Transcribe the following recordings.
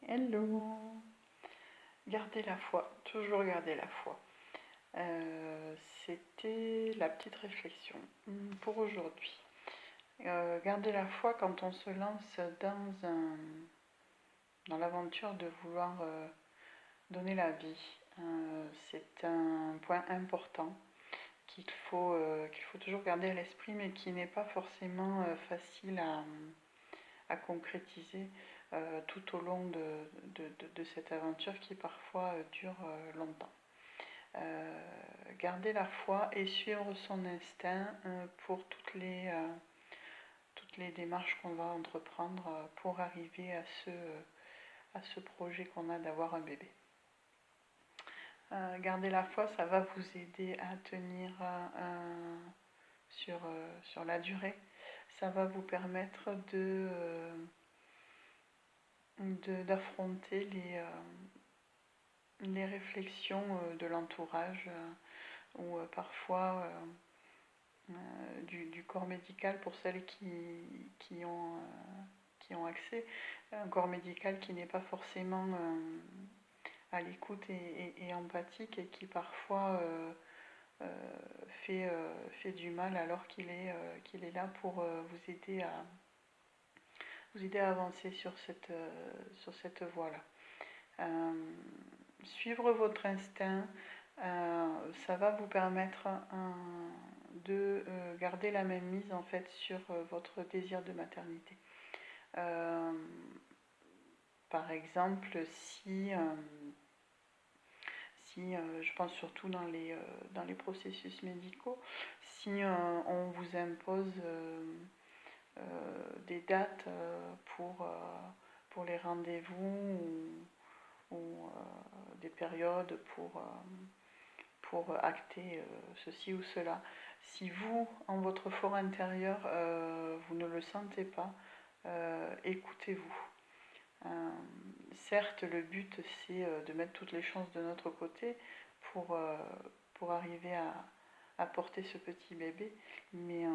Hello. Garder la foi, toujours garder la foi. C'était la petite réflexion pour aujourd'hui. Garder la foi quand on se lance dans l'aventure de vouloir donner la vie. C'est un point important qu'il faut toujours garder à l'esprit, mais qui n'est pas forcément facile à concrétiser tout au long de cette aventure qui parfois dure longtemps. Garder la foi et suivre son instinct pour toutes les démarches qu'on va entreprendre pour arriver à ce projet qu'on a d'avoir un bébé. Garder la foi, ça va vous aider à tenir sur la durée. Ça va vous permettre d'affronter les réflexions de l'entourage ou parfois du corps médical pour celles qui ont accès. Un corps médical qui n'est pas forcément à l'écoute et empathique et qui parfois fait du mal alors qu'il est là pour vous aider à avancer sur cette voie-là. Suivre votre instinct, ça va vous permettre de garder la même mise en fait sur votre désir de maternité. Par exemple, si je pense surtout dans les processus médicaux, si on vous impose des dates pour les rendez-vous ou des périodes pour acter ceci ou cela, si vous, en votre fort intérieur, vous ne le sentez pas, écoutez-vous. Certes, le but c'est de mettre toutes les chances de notre côté pour arriver à porter ce petit bébé, mais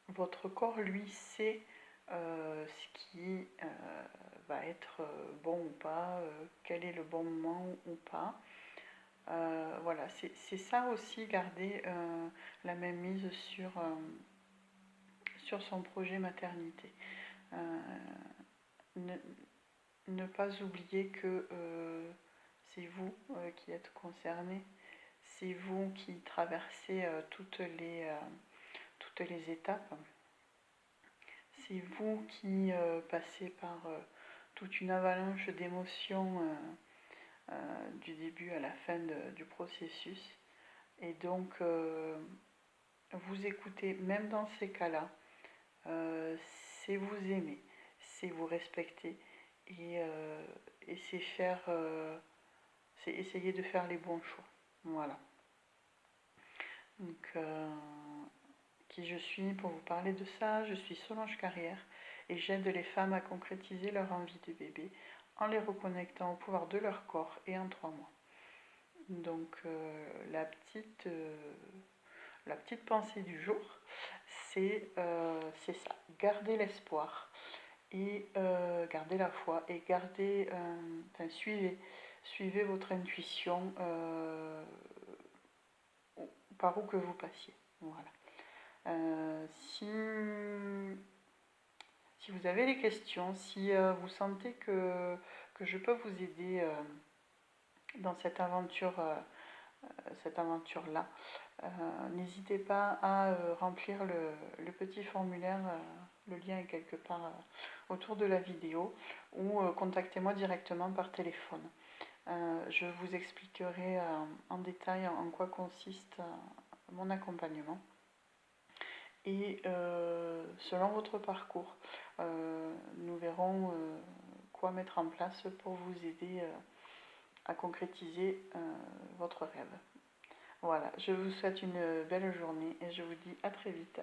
votre corps lui sait ce qui va être bon ou pas, quel est le bon moment ou pas. Voilà, c'est ça aussi, garder la même mise sur son projet maternité. Ne pas oublier que c'est vous qui êtes concerné, c'est vous qui traversez toutes les étapes, c'est vous qui passez par toute une avalanche d'émotions du début à la fin du processus, et donc vous écoutez même dans ces cas-là, c'est vous aimer, c'est vous respecter, et c'est essayer de faire les bons choix. Voilà. Donc, qui je suis pour vous parler de ça? Je suis Solange Carrière et j'aide les femmes à concrétiser leur envie de bébé en les reconnectant au pouvoir de leur corps et en 3 mois. Donc, la petite pensée du jour, c'est ça, garder l'espoir et garder la foi et suivez votre intuition par où que vous passiez. Voilà. Si vous avez des questions, si vous sentez que je peux vous aider dans cette aventure-là, n'hésitez pas à remplir le petit formulaire, le lien est quelque part autour de la vidéo, ou contactez-moi directement par téléphone. Je vous expliquerai en détail en quoi consiste mon accompagnement. Et selon votre parcours, nous verrons quoi mettre en place pour vous aider à concrétiser votre rêve. Voilà, je vous souhaite une belle journée et je vous dis à très vite.